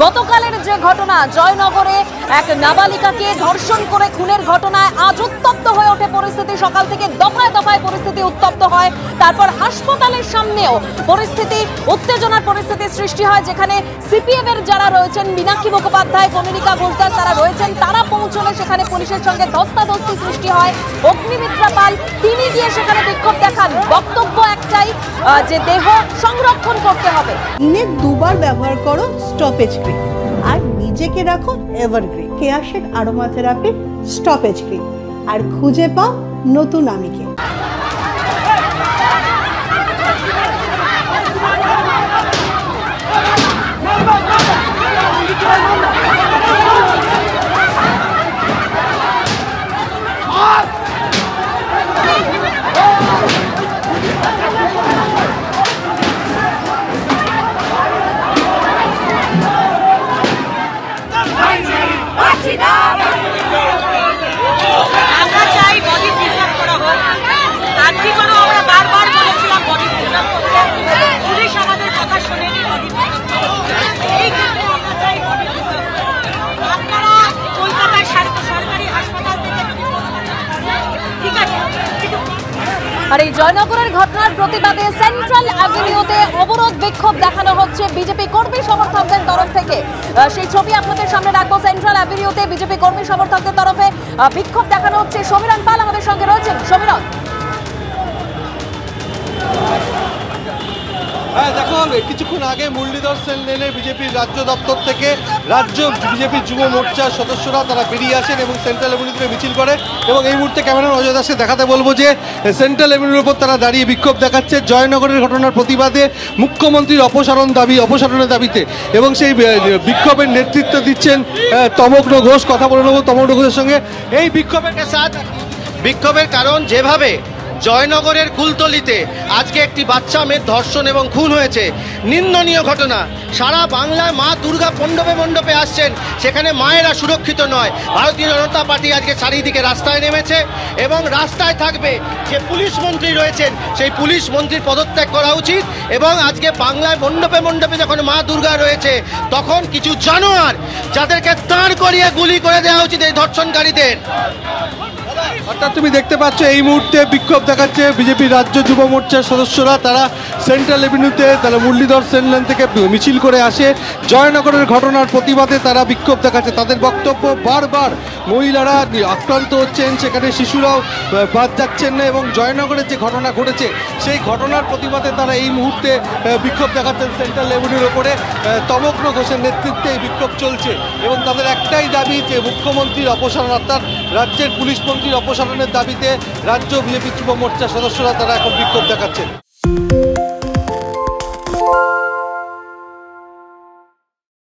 গতকালের যে ঘটনা, জয়নগরে এক নাবালিকাকে ধর্ষণ করে খুনের ঘটনায় আজ উত্তপ্ত হয়ে ওঠে পরিস্থিতি। সকাল থেকে দফায় দফায় পরিস্থিতি উত্তপ্ত হয়। তারপর হাসপাতালের সামনেও পরিস্থিতি, উত্তেজনার পরিস্থিতি সৃষ্টি হয়, যেখানে সিপিএম এর যারা রয়েছেন, মীনাক্ষী মুখোপাধ্যায়, কনিনিকা বুলতার, তারা রয়েছেন। তারা পৌঁছলে সেখানে পুলিশের সঙ্গে ধস্তাধস্তি সৃষ্টি হয়। অগ্নিমিত্রা পাল তিনি গিয়ে সেখানে বিক্ষোভ দেখান। বক্তব্য একটাই, যে দেহ সংরক্ষণ করতে হবে। দিনে দুবার ব্যবহার করো স্টপেজ ক্রিম আর নিজেকে রাখো evergreen. Keya Seth aroma therapy stop age cream, আর খুঁজে পাও নতুন আমিকে। আর এই জয়নগরের ঘটনার প্রতিবাদে সেন্ট্রাল অ্যাভিনিউতে অবরোধ বিক্ষোভ দেখানো হচ্ছে বিজেপি কর্মী সমর্থকদের তরফ থেকে। সেই ছবি আপনাদের সামনে রাখবো। সেন্ট্রাল অ্যাভিনিউতে বিজেপি কর্মী সমর্থকদের তরফে বিক্ষোভ দেখানো হচ্ছে। সমীরণ পাল আমাদের সঙ্গে রয়েছেন। সমীরণ, হ্যাঁ দেখো, কিছুক্ষণ আগে মুরলীধর সেন লেনে বিজেপির রাজ্য দপ্তর থেকে রাজ্য বিজেপির যুব মোর্চার সদস্যরা তারা বেরিয়ে আসেন এবং সেন্ট্রাল এভিনিউতে মিছিল করে। এবং এই মুহূর্তে ক্যামেরার অজয় দাসকে দেখাতে বলবো যে সেন্ট্রাল এভিনিউর উপর তারা দাঁড়িয়ে বিক্ষোভ দেখাচ্ছে জয়নগরের ঘটনার প্রতিবাদে, মুখ্যমন্ত্রীর অপসারণের দাবিতে। এবং সেই বিক্ষোভের নেতৃত্ব দিচ্ছেন তমগ্ন ঘোষ। কথা বলে নেবো তমগ্ন ঘোষের সঙ্গে। এই বিক্ষোভের কারণ, যেভাবে জয়নগরের কুলতলিতে আজকে একটি বাচ্চা মেয়ের ধর্ষণ এবং খুন হয়েছে, নিন্দনীয় ঘটনা। সারা বাংলায় মা দুর্গা মণ্ডপে মণ্ডপে আসছেন, সেখানে মায়েরা সুরক্ষিত নয়। ভারতীয় জনতা পার্টি আজকে চারিদিকে রাস্তায় নেমেছে এবং রাস্তায় থাকবে। যে পুলিশ মন্ত্রী রয়েছেন, সেই পুলিশ মন্ত্রীর পদত্যাগ করা উচিত। এবং আজকে বাংলায় মণ্ডপে মণ্ডপে যখন মা দুর্গা রয়েছে, তখন কিছু জানোয়ার যাদেরকে দাঁড় করিয়ে গুলি করে দেওয়া উচিত এই ধর্ষণকারীদের। অর্থাৎ তুমি দেখতে পাচ্ছ এই মুহূর্তে বিক্ষোভ দেখাচ্ছে বিজেপি রাজ্য যুব মোর্চার সদস্যরা। তারা সেন্ট্রাল এভিনিউতে তারা মুরলীধর সেন লেন থেকে মিছিল করে আসে। জয়নগরের ঘটনার প্রতিবাদে তারা বিক্ষোভ দেখাচ্ছে। তাদের বক্তব্য, বারবার মহিলারা আক্রান্ত হচ্ছেন, সেখানে শিশুরাও বাদ যাচ্ছেন না। এবং জয়নগরের যে ঘটনা ঘটেছে, সেই ঘটনার প্রতিবাদে তারা এই মুহূর্তে বিক্ষোভ দেখাচ্ছেন সেন্ট্রাল এভিনিউর ওপরে। তমগ্ন ঘোষের নেতৃত্বে এই বিক্ষোভ চলছে এবং তাদের একটাই দাবি যে মুখ্যমন্ত্রীর অপসারণ, অর্থাৎ রাজ্যের পুলিশ মন্ত্রীর অপসারণের দাবিতে রাজ্য বিজেপি যুব মোর্চার সদস্যরা তারা এখন বিক্ষোভ দেখাচ্ছেন।